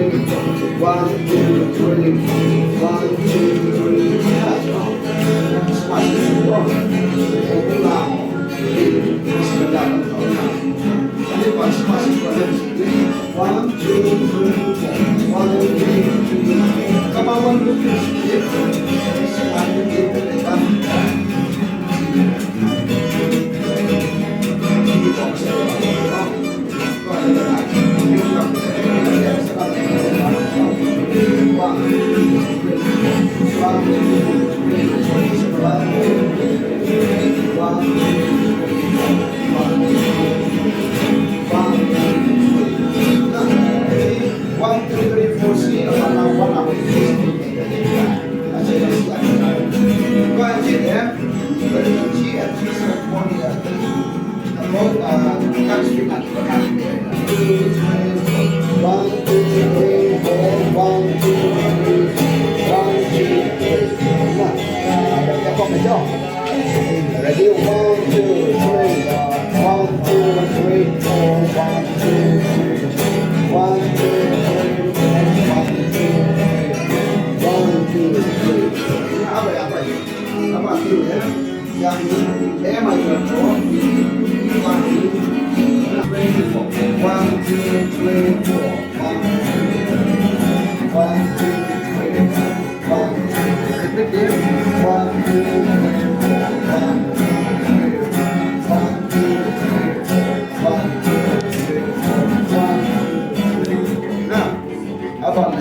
One, two, three, one, two, three. That's all. Smash it. Open up. One, two, three, one, two, three. Come on, one, two, three. Ready? 1, 2, 3. 1, 2, 3, 4. 1, 2, 3. 1, 2, 3. Apa ya? Apa itu ya? Yang em mà được có 1, 2, 3, 4. 1, 2, 3, 4. 1, 2, 3, 4. 1, 2, 3.